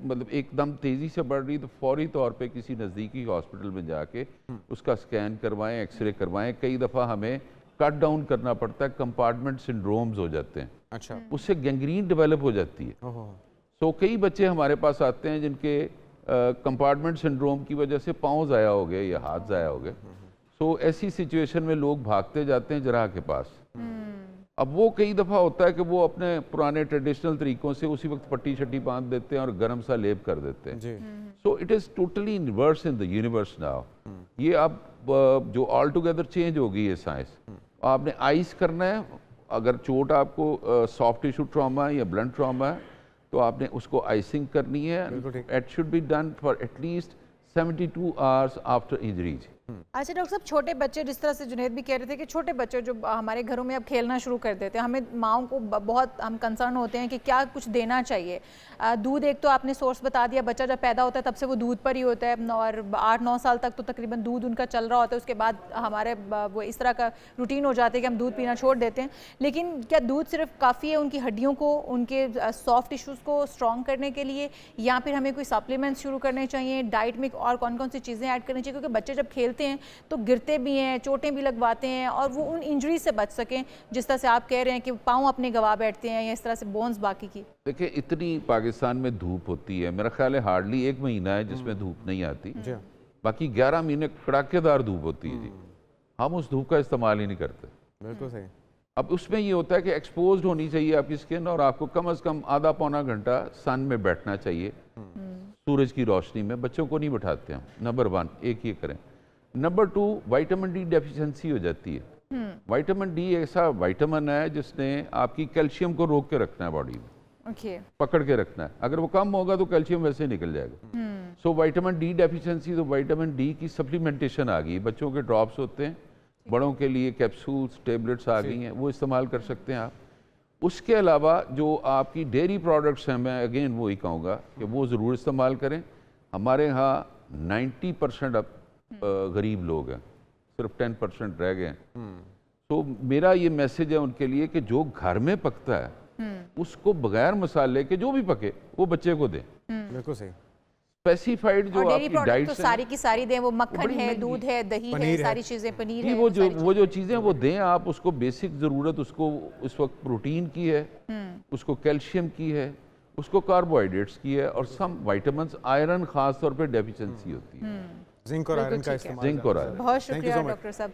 मतलब एकदम तेज़ी से बढ़ रही है तो फौरी तौर पे किसी नज़दीकी हॉस्पिटल में जाके उसका स्कैन करवाएं, एक्सरे करवाएं। कई दफ़ा हमें कट डाउन करना पड़ता है, कंपार्टमेंट सिंड्रोम्स हो जाते हैं। अच्छा। उससे गैंग्रीन डेवलप हो जाती है। सो कई बच्चे हमारे पास आते हैं जिनके कंपार्टमेंट सिंड्रोम की वजह से पाँव ज़ाया हो गए या हाथ ज़ाया हो गए। सो ऐसी सिचुएशन में लोग भागते जाते हैं जराह के पास। अब वो कई दफ़ा होता है कि वो अपने पुराने ट्रेडिशनल तरीक़ों से उसी वक्त पट्टी शट्टी बांध देते हैं और गर्म सा लेप कर देते हैं। So it is totally reverse in the universe now. ये अब जो ऑल टुगेदर चेंज हो गई है साइंस। आपने आइस करना है, अगर चोट आपको सॉफ्ट टिश्यू ट्रॉमा या ब्लंट ट्रॉमा है तो आपने उसको आइसिंग करनी है। It should be done for at least 72 hours after injuries. अच्छा डॉक्टर साहब, छोटे बच्चे, जिस तरह से जुनैद भी कह रहे थे कि छोटे बच्चे जो हमारे घरों में अब खेलना शुरू कर देते हैं, हमें माओं को बहुत हम कंसर्न होते हैं कि क्या कुछ देना चाहिए। दूध एक तो आपने सोर्स बता दिया, बच्चा जब पैदा होता है तब से वो दूध पर ही होता है और 8-9 साल तक तो तकरीबन दूध उनका चल रहा होता है। उसके बाद हमारे वो इस तरह का रूटीन हो जाता है कि हम दूध पीना छोड़ देते हैं। लेकिन क्या दूध सिर्फ काफ़ी है उनकी हड्डियों को, उनके सॉफ्ट टिश्यूज़ को स्ट्रॉन्ग करने के लिए, या फिर हमें कोई सप्लीमेंट्स शुरू करने चाहिए? डाइट में और कौन कौन सी चीज़ें ऐड करनी चाहिए? क्योंकि बच्चे जब खेलते हैं तो गिरते भी हैं, चोटें भी लगवाते हैं और वो उन इंजरी से बच सकें, जिस तरह से आप कह रहे हैं कि पाँव अपने गवा बैठते हैं या इस तरह से बोन्स बाकी की। देखिए, इतनी पाकिस्तान में धूप होती है, मेरा ख्याल है हार्डली 1 महीना है जिसमें धूप नहीं आती, बाकी 11 महीने कड़ाकेदार धूप होती है जी। हम उस धूप का इस्तेमाल ही नहीं करते। बिल्कुल सही। अब उसमें ये होता है कि एक्सपोज्ड होनी चाहिए आपकी स्किन और आपको कम से कम आधा पौना घंटा सन में बैठना चाहिए, सूरज की रोशनी में। बच्चों को नहीं बैठाते हम। नंबर 1 एक ये करें। नंबर 2, विटामिन डी डेफिशिएंसी हो जाती है। विटामिन डी ऐसा विटामिन है जिसने आपकी कैल्शियम को रोक के रखना है बॉडी में, पकड़ के रखना है। अगर वो कम होगा तो कैल्शियम वैसे ही निकल जाएगा। सो विटामिन डी डेफिशिएंसी, तो विटामिन डी की सप्लीमेंटेशन आ गई। बच्चों के ड्रॉप्स होते हैं, बड़ों के लिए कैप्सूल्स, टेबलेट्स आ गई हैं, वो इस्तेमाल कर सकते हैं आप। उसके अलावा जो आपकी डेयरी प्रोडक्ट्स हैं, मैं अगेन वही कहूँगा कि वो ज़रूर इस्तेमाल करें। हमारे यहाँ 90% अब गरीब लोग हैं, सिर्फ 10% रह गए हैं। तो मेरा ये मैसेज है उनके लिए कि जो घर में पकता है उसको बगैर मसाले के जो भी पके वो बच्चे को दें। बिल्कुल सही। स्पेसिफाइड जो आपकी डाइट तो सारी की सारी दें, वो मक्खन है, दूध है, दही है, सारी चीजें, पनीर है, वो जो चीजें वो दें आप उसको। बेसिक जरूरत उसको इस वक्त प्रोटीन की है, उसको कैल्शियम की है, उसको कार्बोहाइड्रेट्स की है और सम विटामिन्स, आयरन खास तौर पे डेफिशिएंसी होती है। जिंक और आयरन का इस्तेमाल। जिंक और आयरन। बहुत शुक्रिया डॉक्टर साहब,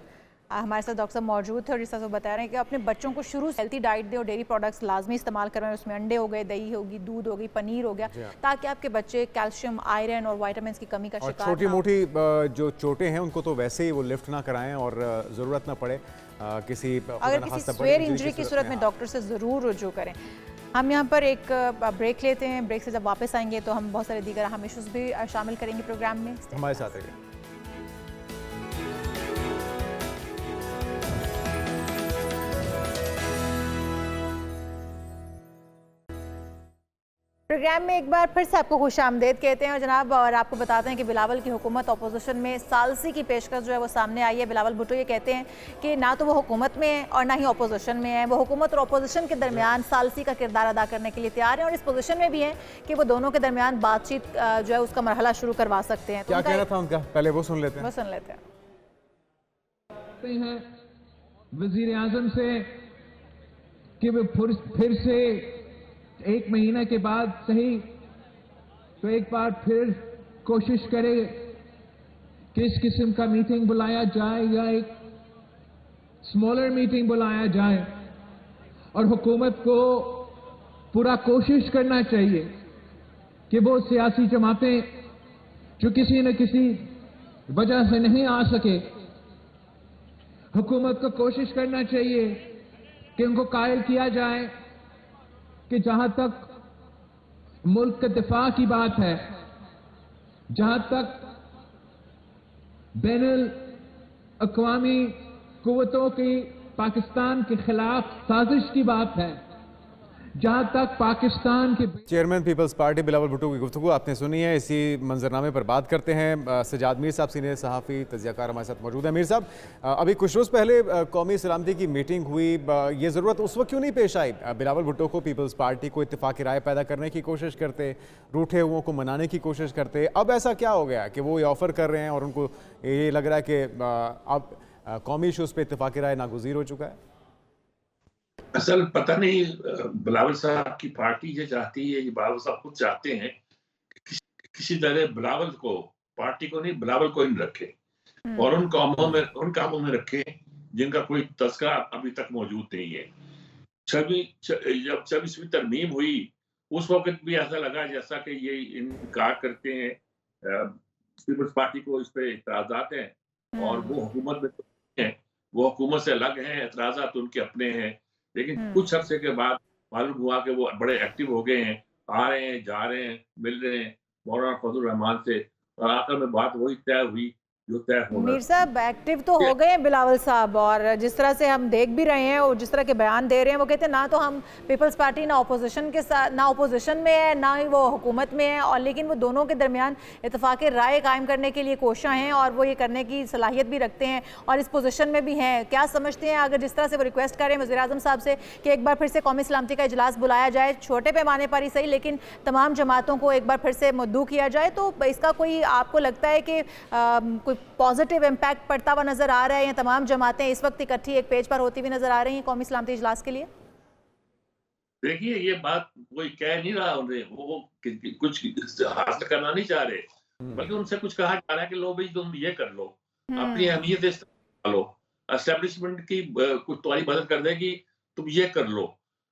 हमारे साथ डॉक्टर साहब मौजूद थे और जिस तरह से बता रहे हैं कि अपने बच्चों को शुरू से हेल्थी डाइट दें और डेयरी प्रोडक्ट्स लाजमी इस्तेमाल करवाएं। उसमें अंडे हो गए, दही होगी, दूध हो गई, पनीर हो गया, ताकि आपके बच्चे कैल्शियम, आयरन और विटामिन की कमी का शिकार। छोटी मोटी जो चोटें हैं उनको तो वैसे ही वो लिफ्ट ना कराएं और ज़रूरत ना पड़े किसी स्वेयर इंजरी की सूरत में डॉक्टर से ज़रूर रुजू करें। हम यहाँ पर एक ब्रेक लेते हैं। ब्रेक से जब वापस आएंगे तो हम बहुत सारे दीगर अहम इशूज़ भी शामिल करेंगे प्रोग्राम में। हमारे साथ रहिए। प्रोग्राम में एक बार फिर से आपको खुशामदीद कहते हैं और जनाब, और आपको बताते हैं कि बिलावल की हुकूमत अपोजिशन में सालसी की पेशकश जो है वो सामने आई है। बिलावल भुट्टो ये कहते हैं कि ना तो वो हुकूमत में है और ना ही अपोजिशन में है, वो हुकूमत और अपोजिशन के दरमियान सालसी का किरदार अदा करने के लिए तैयार हैं और इस पोजीशन में भी हैं कि वो दोनों के दरमियान बातचीत जो है उसका मरहला शुरू करवा सकते हैं। क्या कहना था उनका, पहले वो सुन लेते हैं। वजीर आजम से कि वो फिर से 1 महीने के बाद सही तो एक बार फिर कोशिश करे कि इस किस्म का मीटिंग बुलाया जाए या एक स्मॉलर मीटिंग बुलाया जाए और हुकूमत को पूरा कोशिश करना चाहिए कि वो सियासी जमातें जो किसी न किसी वजह से नहीं आ सके, हुकूमत को कोशिश करना चाहिए कि उनको कायल किया जाए कि जहां तक मुल्क के दिफा की बात है, जहां तक बैनुल अक़वामी कुव्वतों की पाकिस्तान के खिलाफ साजिश की बात है, जहां तक पाकिस्तान के चेयरमैन पीपल्स पार्टी बिलावल भुट्टो की गुफ्तगू आपने सुनी है। इसी मंजरनामे पर बात करते हैं। सजाद मीर साहब सीनियर सहाफ़ी तजियाकार हमारे साथ मौजूद है। मीर साहब, अभी कुछ रोज़ पहले कौमी सलामती की मीटिंग हुई, ये ज़रूरत उस वक्त क्यों नहीं पेश आई? बिलावल भुट्टो को, पीपल्स पार्टी को इत्तेफाक राय पैदा करने की कोशिश करते, रूठे हुओं को मनाने की कोशिश करते। अब ऐसा क्या हो गया कि वो ये ऑफ़र कर रहे हैं और उनको ये लग रहा है कि अब कौमी इशूज़ पर इत्तेफाक राय नागुज़ीर हो चुका है? असल पता नहीं बिलावल साहब की पार्टी ये चाहती है, ये बिलावल साहब खुद चाहते हैं कि किसी तरह बिलावल को, पार्टी को नहीं, बिलावल को इन रखे और उन कामों में रखे जिनका कोई तस्करा अभी तक मौजूद नहीं है। जब 26वीं तरमीम हुई उस वक्त भी ऐसा लगा जैसा कि ये इनकार करते हैं, पीपल्स पार्टी को इस पे एतराजात हैं और वो हुकूमत में हैं, वो हुकूमत से अलग हैं, एतराजात उनके अपने हैं। लेकिन कुछ अरसे के बाद मालूम हुआ कि वो बड़े एक्टिव हो गए हैं, आ रहे हैं, जा रहे हैं, मिल रहे हैं मौलाना फजल रहमान से, और आखिर में बात वही तय हुई जो तय होना। मीर साहब एक्टिव तो हो गए हैं बिलावल साहब, और जिस तरह से हम देख भी रहे हैं और जिस तरह के बयान दे रहे हैं, वो कहते हैं ना तो हम पीपल्स पार्टी ना अपोजिशन के साथ, ना अपोजिशन में है ना ही वो हुकूमत में है, और लेकिन वो दोनों के दरमियान इत्तेफाक राय कायम करने के लिए कोशिश हैं और वो ये करने की सलाहियत भी रखते हैं और इस पोजीशन में भी हैं। क्या समझते हैं अगर जिस तरह से वो रिक्वेस्ट करें वज़ीर आज़म साहब से कि एक बार फिर से कौमी सलामती का इजलास बुलाया जाए, छोटे पैमाने पर ही सही लेकिन तमाम जमातों को एक बार फिर से मुद्दू किया जाए, तो इसका कोई आपको लगता है कि कोई पॉजिटिव इम्पैक्ट पड़ता हुआ नजर आ रहा है या तमाम जमातें इस वक्त इकट्ठी एक पेज पर होती हुई नजर आ रही हैं कौमी सलामती इजलास के लिए? देखिए, ये बात कोई कह नहीं रहा उन्हें, वो कुछ हासिल करना नहीं चाह रहे, बल्कि उनसे कुछ कहा जा रहा है कि लो भाई तुम ये कर लो, अपनी अहमियत इस्तेमाल लो, एस्टेब्लिशमेंट की कुछ तुम्हारी मदद कर देगी, तुम ये कर लो।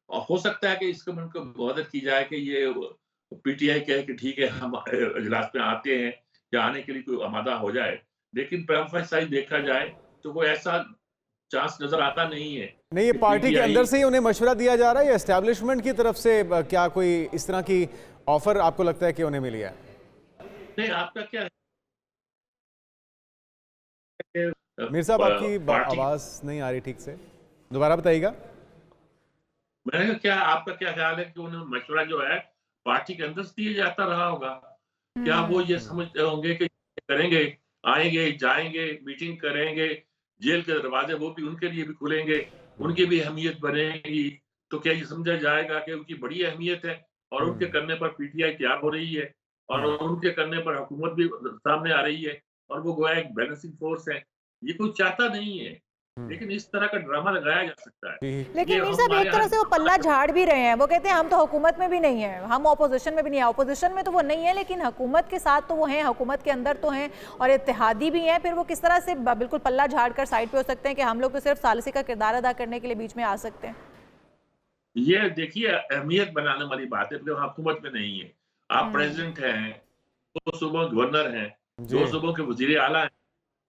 और हो सकता है कि इसको उनको मदद की जाए कि ये पीटीआई कहे कि ठीक है हम इजलास में आते हैं या आने के लिए कोई आमादा हो जाए, लेकिन प्रेमफाइज देखा जाए तो कोई ऐसा चांस नजर आता नहीं है। नहीं, ये पार्टी के अंदर से ही उन्हें मशवरा दिया जा रहा है या एस्टेब्लिशमेंट की तरफ से क्या कोई इस तरह की ऑफर आपको लगता है कि उन्हें मिली है? नहीं, आपका क्या है? मीर साहब, आपकी आवाज नहीं आ रही ठीक से, दोबारा बताइएगा। मैंने कहा क्या आपका क्या ख्याल है कि उन्हें मशवरा जो है पार्टी के अंदर से दिया जाता रहा होगा? क्या वो ये समझते होंगे कि करेंगे, आएंगे, जाएंगे, मीटिंग करेंगे, जेल के दरवाजे वो भी उनके लिए भी खुलेंगे, उनकी भी अहमियत बनेगी, तो क्या ये समझा जाएगा कि उनकी बड़ी अहमियत है और उनके करने पर पीटीआई तैयार हो रही है और उनके करने पर हुकूमत भी सामने आ रही है और वो गोया एक बैलेंसिंग फोर्स है? ये कोई चाहता नहीं है, लेकिन इस तरह का ड्रामा लगाया जा सकता है। लेकिन मीर साहब एक तरह से वो पल्ला झाड़ भी रहे हैं, वो कहते हैं हम तो हुकूमत में भी नहीं है, हम ऑपोजिशन में भी नहीं है, ऑपोजिशन में तो वो नहीं है लेकिन हुकूमत के साथ तो वो हैं, हुकूमत के अंदर तो हैं और इत्तेहादी भी हैं, फिर वो किस तरह से बिल्कुल पल्ला झाड़ कर साइड पे हो सकते हैं कि हम लोग तो सिर्फ सालिसी का किरदार अदा करने के लिए बीच में आ सकते हैं? ये देखिए अहमियत बनाने वाली बात है, हुकूमत में नहीं है, आप प्रेसिडेंट हैं, 2 सूबों गवर्नर हैं, 2 सूबों के वजीर आला हैं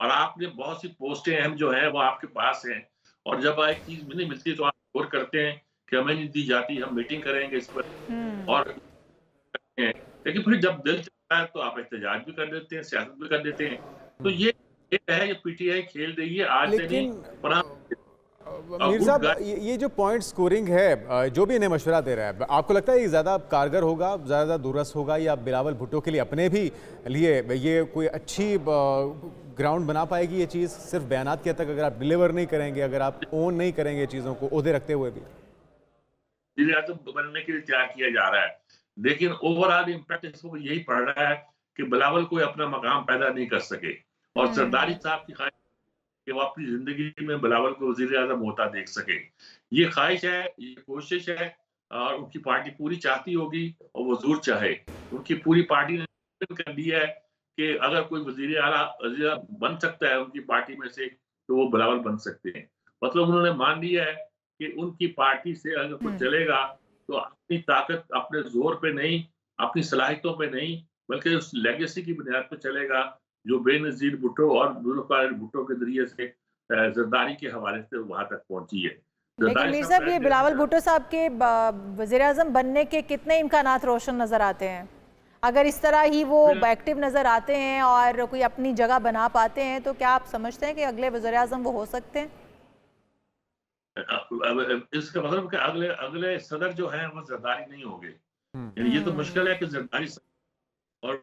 और आपने बहुत सी पोस्टें अहम जो है वो आपके पास हैं, और जब एक चीज नहीं मिलती तो आप गौर करते हैं कि हमें नहीं दी जाती, हम मीटिंग करेंगे इस पर और लेकिन फिर जब दिल चाहता है तो आप एहतजाज भी कर देते हैं, सियासत भी कर देते हैं। तो ये है, ये पीटीआई खेल रही है आज से नहीं। मीर साहब, ये जो पॉइंट स्कोरिंग है, जो भी इन्हें मशवरा दे रहा है, आपको लगता है ये ज़्यादा कारगर होगा, ज़्यादा दूरस होगा, या बिलावल भुट्टो के लिए अपने भी लिए ये कोई अच्छी ग्राउंड बना पाएगी ये चीज़? सिर्फ बयानात के तक अगर आप डिलीवर नहीं करेंगे, अगर आप ओन नहीं करेंगे चीज़ों को ओहदे रखते हुए भी, वज़ीर आज़म बनने के लिए तैयार किया जा रहा है, लेकिन ओवरऑल इम्पैक्ट इसको यही पड़ रहा है कि बिलावल कोई अपना मकाम पैदा नहीं कर सके, और जरदारी साहब की ख्वाहिश कि वो अपनी जिंदगी में बिलावल को वज़ीर आज़म होता देख सके। ये ख्वाहिश है, ये कोशिश है, और उनकी पार्टी पूरी चाहती होगी, और वो जरूर चाहे। उनकी पूरी पार्टी ने कर दिया है कि अगर कोई वज़ीर आला बन सकता है उनकी पार्टी में से, तो वो बिलावल बन सकते हैं। मतलब उन्होंने मान लिया है कि उनकी पार्टी से अगर कुछ चलेगा तो अपनी ताकत, अपने जोर पे नहीं, अपनी सलाहियतों पे नहीं, बल्कि उस लेगेसी की बुनियाद पे चलेगा जो बेनज़ीर भुट्टो और जुल्फ़िकार भुट्टो के जरिए से जरदारी के हवाले से वहां तक पहुंची है। लेकिन मीर साहब, ये बिलावल भुट्टो साहब के वज़ीर आज़म बनने के कितने इम्कानात रोशन नजर आते हैं? अगर इस तरह ही वो एक्टिव नजर आते हैं और कोई अपनी जगह बना पाते हैं, तो क्या आप समझते हैं कि अगले वज़ीर आज़म वो हो सकते हैं? इसका मतलब कि अगले सदर जो है वो जरदारी नहीं होंगे। यानी ये तो मुश्किल है कि जरदारी और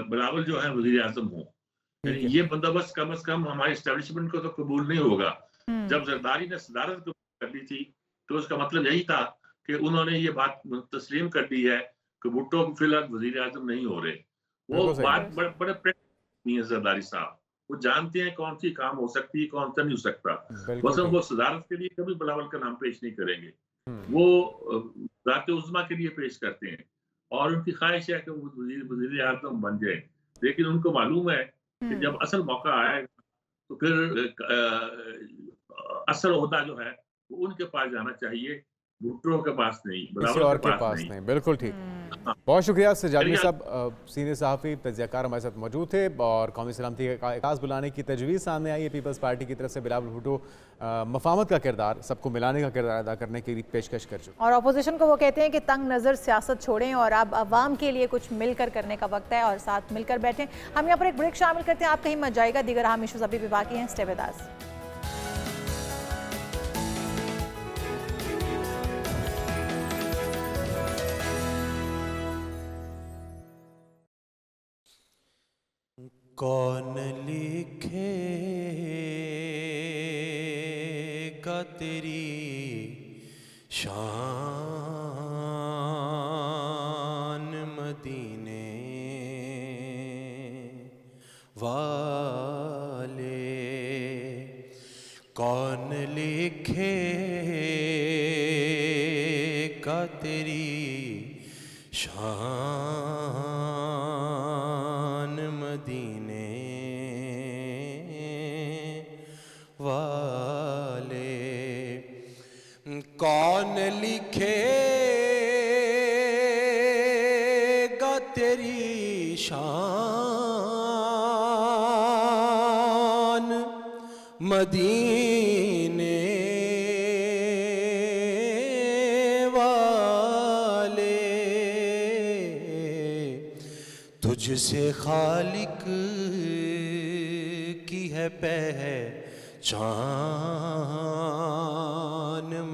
बिलावल जो है वज़ीर आज़म हो। ये बंदोबस्त कम से कम हमारी एस्टेब्लिशमेंट को तो कबूल नहीं होगा। जब जरदारी ने सदारत कर दी थी तो उसका मतलब यही था कि उन्होंने ये बात तस्लीम कर दी है कि भुट्टो फिलहाल वज़ीर आज़म नहीं हो रहे। वो बात बड़े नहीं है जरदारी साहब, वो जानते हैं कौन सी काम हो सकती है, कौन सा नहीं हो सकता। बस वो सदारत के लिए कभी बिलावल का नाम पेश नहीं करेंगे, वो ज़ात उज़्मा के लिए पेश करते हैं, और उनकी ख्वाहिश है कि वो वज़ीर आज़म बन जाए। लेकिन उनको मालूम है कि जब असल मौका आएगा तो फिर असल ओहदा जो है वो उनके पास जाना चाहिए, भुट्टो के पास नहीं, किसी और के पास नहीं। बिल्कुल ठीक। बहुत शुक्रिया सजादमी साहब, सीनियर सहाफ़ी तज्ज़ियाकार हमारे साथ मौजूद थे। और कौमी सलामती का इजलास बुलाने की तजवीज़ सामने आई है पीपल्स पार्टी की तरफ से। बिलावल भुट्टो मफामत का किरदार, सबको मिलाने का किरदार अदा करने की पेशकश कर चुके, और अपोजिशन को वो कहते हैं कि तंग नज़र सियासत छोड़ें और अब अवाम के लिए कुछ मिलकर करने का वक्त है और साथ मिलकर बैठें। हम यहाँ पर एक ब्रेक शामिल करते हैं, आप कहीं मत जाएगा, दीगर अहम इशूज़ अभी भी बाकी हैं। Stay with us. कौन लिखेगा तेरी शान मदीने वाले, कौन लिखेगा तेरी शान मदीने वाले, कौन लिखेगा तेरी शान मदीने वाले, तुझसे खालिक की है पहचान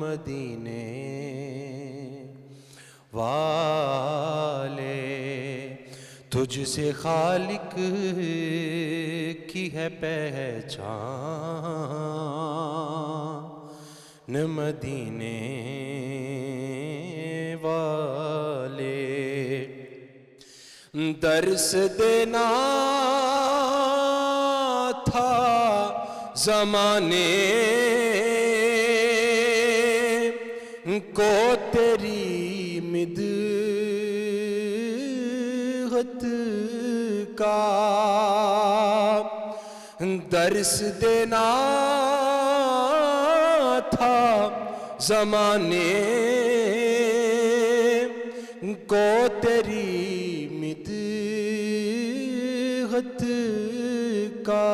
मदीने वाले, तुझसे खालिक की है पहचान मदीने वाले, दर्श देना था ज़माने को तेरी मिदहत का, दर्श देना था ज़माने को तेरी मिदहत का,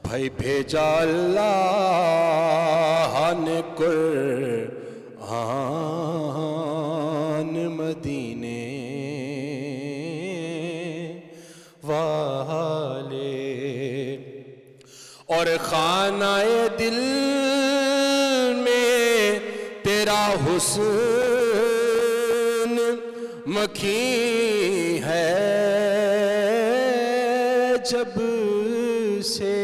भाई भेजा अल्लाह ने कुरआन मदीने वाले, और खानाए दिल में तेरा हुस्न मखी है जब से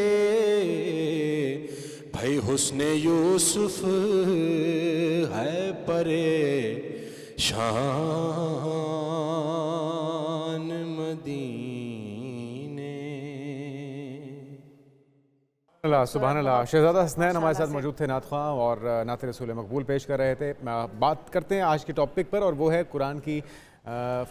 भाई हुस्न यूसुफ है परेशान मदीने। अल्लाह सुभान अल्लाह। शहजादा हसनैन हमारे साथ मौजूद थे, नात ख्वां और नात रसूल मकबूल पेश कर रहे थे। बात करते हैं आज के टॉपिक पर, और वो है कुरान की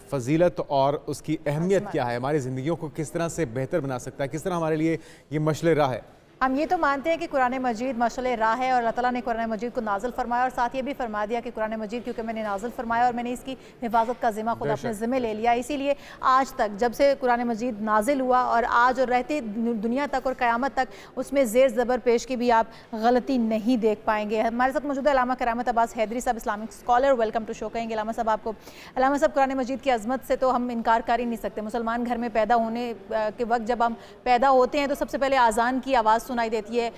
फ़जीलत और उसकी अहमियत क्या है, हमारी ज़िंदगियों को किस तरह से बेहतर बना सकता है, किस तरह हमारे लिए ये मशले राह है। हम ये तो मानते हैं कि कुरान मजीद मशअले राह है और अल्लाह ताला ने कुरान मजीद को नाज़िल फरमाया, और साथ ये भी फरमा दिया कि कुरान मजीद क्योंकि मैंने नाज़िल फरमाया और मैंने इसकी हिफाजत का ज़िम्मा खुद अपने ज़िम्मे ले लिया, इसीलिए आज तक जब से कुरान मजीद नाज़िल हुआ और आज और रहती दुनिया तक और क़यामत तक उसमें ज़ेर ज़बर पेश की भी आप गलती नहीं देख पाएंगे। हमारे साथ मौजूद है अल्लामा करामत अब्बास हैदरी साहब, Islamic scholar. Welcome to show कहेंगे अल्लामा साहब आपको। अल्लामा साहब, कुरान मजीद की अज़मत से तो हम इनकार कर ही नहीं सकते। मुसलमान घर में पैदा होने के वक्त जब हम पैदा होते हैं तो सबसे पहले आज़ान की आवाज़ सुनाई देती है,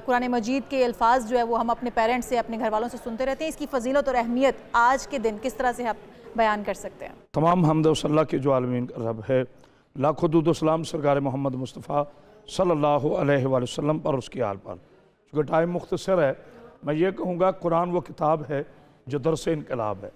कुरान मजीद के अल्फाज जो है वो हम अपने पेरेंट्स से, अपने घर वालों से सुनते रहते हैं। इसकी फ़जीलत और अहमियत आज के दिन किस तरह से आप बयान कर सकते हैं? तमाम हम्द व सल्ला के जो आलमीन का रब है, लाखों दुरूद व सलाम सरकार मोहम्मद मुस्तफ़ा सल्लल्लाहु अलैहि वसल्लम पर, उसकी आल पर। चूँकि टाइम मुख्तसर है, मैं ये कहूँगा कुरान वो किताब है जो दरस इनकलाब है।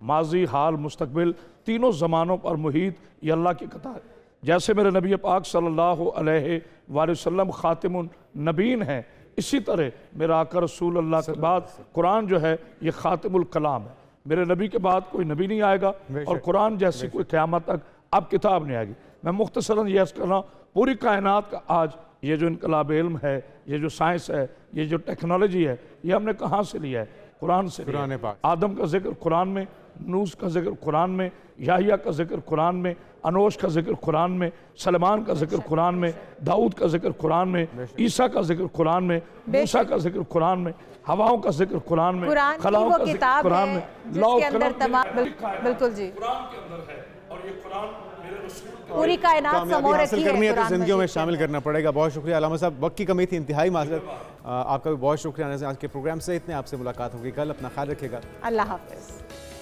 माजी, हाल, मुस्तकबिल तीनों ज़मानों पर मुहीत ये अल्लाह की किताब है। जैसे मेरे नबी पाक सल्लल्लाहु अलैहि वसल्लम खातिमुन नबीन हैं, इसी तरह मेरा आका रसूल अल्लाह के बाद कुरान जो है ये खातिमुल कलाम है। मेरे नबी के बाद कोई नबी नहीं आएगा और कुरान जैसी कोई क़यामत तक अब किताब नहीं आएगी। मैं मुख्तसरन ये अर्ज़ कर रहा हूँ, पूरी कायनात का आज ये जो इनकलाब इल्म है, ये जो साइंस है, ये जो टेक्नोलॉजी है, ये हमने कहाँ से लिया है? कुरान से। कुरान पाक। आदम का जिक्र कुरान में, नूस का जिक्र कुरान में, याहिया का जिक्र कुरान में, अनोश का जिक्र कुरान में, सलमान का जिक्र कुरान में, दाऊद का जिक्र कुरान में, ईसा का जिक्र कुरान में, मूसा का जिक्र कुरान में, हवाओं का जिक्र कुरान में, खलाओं का जिक्र कुरान में, जिसके अंदर तमाम बिल्कुल जी कुरान के अंदर है। और ये कुरान मेरे रसूल पूरी कायनात कामयाबी हासिल करनी है तो ज़िंदगियों में शामिल करना पड़ेगा। बहुत शुक्रिया अल्लामा साहब, वक्त की कमी थी, इंतहाई माज़रत। आपका भी बहुत शुक्रिया। आज के प्रोग्राम से इतने, आपसे मुलाकात होगी कल। अपना ख्याल रखिएगा। अल्लाह हाफ़िज़।